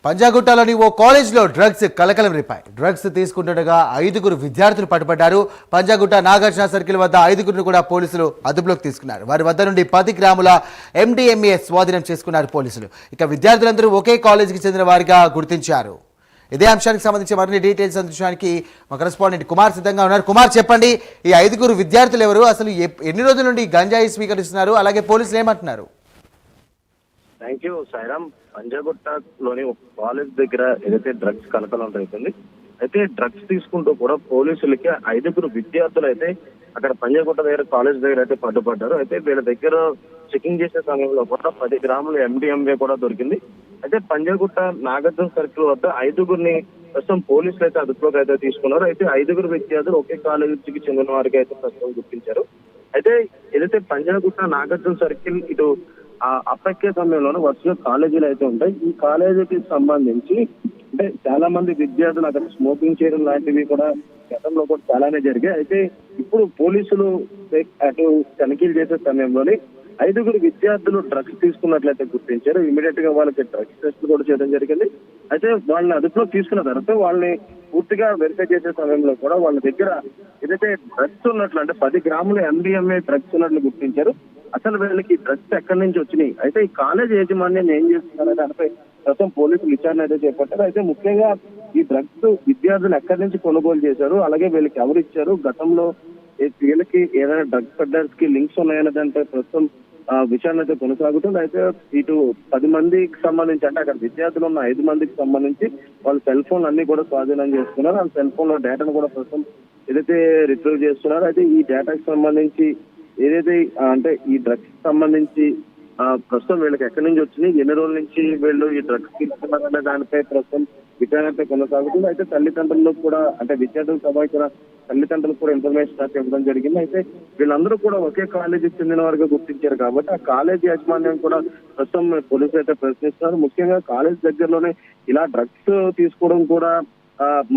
పంజాగుట్టలోని ఓ కాలేజ్లో డ్రగ్స్ కలకలం రేపాయి. డ్రగ్స్ తీసుకుంటుండగా 5గురు విద్యార్థులు పట్టుబడ్డారు. పంజాగుట్ట నాగార్జున సర్కిల్ వద్ద 5గురిని కూడా పోలీసులు అదుపులోకి తీసుకున్నారు. వారి వద్ద నుండి 10 గ్రాముల MDMA స్వాధీనం చేసుకున్నారు పోలీసులు. ఇక విద్యార్థులందరూ ఒకే కాలేజీకి చెందిన వారిగా గుర్తించారు. ఇదే అంశానికి సంబంధించి మరిన్ని డీటెయిల్స్ అందించడానికి మా కరెస్పాండెంట్ కుమార్ సిద్ధంగా ఉన్నారు. కుమార్, చెప్పండి, ఈ 5గురు విద్యార్థులు ఎవరు, అసలు ఎన్ని రోజుల నుండి గంజాయి స్వీకరిస్తున్నారు, అలాగే పోలీసులు ఏమంటున్నారు? Thank you Sairam. పంజాగుట్టలోని ఒక కాలేజ్ దగ్గర ఏదైతే డ్రగ్స్ కలకలం అవుతుంది, అయితే డ్రగ్స్ తీసుకుంటూ కూడా పోలీసులకి 5గురు విద్యార్థులు అయితే అక్కడ పంజాగుట్ట దగ్గర కాలేజ్ దగ్గర అయితే పట్టుబడ్డారు. అయితే వీళ్ళ దగ్గర చెకింగ్ చేసే సమయంలో కూడా 10 గ్రాముల MDMA కూడా దొరికింది. అయితే పంజాగుట్ట నాగార్జున సర్కిల్ వద్ద 5గురిని ప్రస్తుతం పోలీసులు అయితే అదుపులోకి అయితే తీసుకున్నారు. అయితే 5గురు విద్యార్థులు ఒకే కాలేజీకి చెందిన వారికి అయితే ప్రస్తుతం గుర్తించారు. అయితే ఏదైతే పంజాగుట్ట నాగార్జున సర్కిల్ ఇటు అప్పక్కే సమయంలోనే వరుసగా కాలేజీలు అయితే ఉంటాయి. ఈ కాలేజీకి సంబంధించి అంటే చాలా మంది విద్యార్థులు అక్కడ స్మోకింగ్ చేయడం లాంటివి కూడా గతంలో కూడా చాలానే జరిగాయి. అయితే ఇప్పుడు పోలీసులు అటు తనిఖీలు చేసే సమయంలోనే 5గురు విద్యార్థులు డ్రగ్స్ తీసుకున్నట్లయితే గుర్తించారు. ఇమీడియట్ గా వాళ్ళకి డ్రగ్స్ టెస్ట్ కూడా చేయడం జరిగింది. అయితే వాళ్ళని అదుపులోకి తీసుకున్న తర్వాత వాళ్ళని పూర్తిగా వెరిఫై చేసే సమయంలో కూడా వాళ్ళ దగ్గర ఏదైతే డ్రగ్స్ ఉన్నట్లు అంటే 10 గ్రాముల MDMA డ్రగ్స్ ఉన్నట్లు గుర్తించారు. అసలు వీళ్ళకి డ్రగ్స్ ఎక్కడి నుంచి వచ్చినాయి, అయితే ఈ కాలేజ్ యాజమాన్యం ఏం చేస్తున్నారనే దానిపై ప్రస్తుతం పోలీసులు విచారణ అయితే చేపట్టారు. అయితే ముఖ్యంగా ఈ డ్రగ్స్ విద్యార్థులు ఎక్కడి నుంచి కొనుగోలు చేశారు, అలాగే వీళ్ళకి ఎవరు ఇచ్చారు, గతంలో వీళ్ళకి ఏదైనా డ్రగ్స్ పెడ్లర్స్ కి లింక్స్ ఉన్నాయనే దానిపై ప్రస్తుతం విచారణ అయితే కొనసాగుతుంది. అయితే ఇటు 10 మందికి సంబంధించి అంటే అక్కడ విద్యార్థులు ఉన్న 5 మందికి సంబంధించి వాళ్ళ సెల్ ఫోన్లు అన్ని కూడా స్వాధీనం చేసుకున్నారు. ఆ సెల్ ఫోన్ లో డేటాను కూడా ప్రస్తుతం ఏదైతే రిట్రీవ్ చేస్తున్నారు. అయితే ఈ డేటాకి సంబంధించి ఏదైతే అంటే ఈ డ్రగ్స్ సంబంధించి ప్రస్తుతం వీళ్ళకి ఎక్కడి నుంచి వచ్చినాయి, ఎన్ని రోజుల నుంచి వీళ్ళు ఈ డ్రగ్స్ తీసుకున్నారనే దానిపై ప్రస్తుతం విచారణ అయితే కొనసాగుతుంది. అయితే తల్లిదండ్రులకు కూడా అంటే విద్యార్థులకు సంబంధించిన తల్లిదండ్రులకు కూడా ఇన్ఫర్మేషన్ అయితే ఇవ్వడం జరిగింది. అయితే వీళ్ళందరూ కూడా ఒకే కాలేజీకి చెందిన వారిగా గుర్తించారు కాబట్టి ఆ కాలేజీ యాజమాన్యం కూడా ప్రస్తుతం పోలీసులు అయితే ప్రశ్నిస్తున్నారు. ముఖ్యంగా కాలేజ్ దగ్గరలోనే ఇలా డ్రగ్స్ తీసుకోవడం కూడా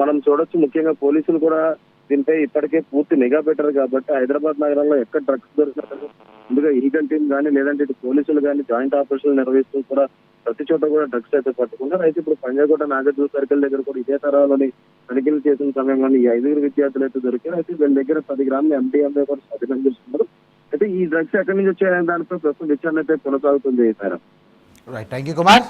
మనం చూడొచ్చు. ముఖ్యంగా పోలీసులు కూడా దీనిపై ఇప్పటికే పూర్తి నిఘా పెట్టారు కాబట్టి హైదరాబాద్ నగరంలో ఎక్కడ డ్రగ్స్ దొరుకుతారు ముందుగా ఈగల్ టీం కానీ లేదంటే ఇటు పోలీసులు కానీ జాయింట్ ఆపరేషన్లు నిర్వహిస్తూ కూడా ప్రతి చోట కూడా డ్రగ్స్ అయితే పట్టుకున్నారు. అయితే ఇప్పుడు పంజాగుట్ట నాగార్జున సర్కిల్ దగ్గర కూడా ఇదే తరహాలోని తనిఖీలు చేసిన సమయంలో ఈ 5గురు విద్యార్థులు అయితే దొరికారు. అయితే వీళ్ళ దగ్గర 10 గ్రాముల MDMA కూడా స్వాధీనం చేసుకున్నారు. అయితే ఈ డ్రగ్స్ ఎక్కడి నుంచి వచ్చాయనే దానిపై ప్రస్తుతం విచారణ అయితే కొనసాగుతుంది. Right, thank you Kumar.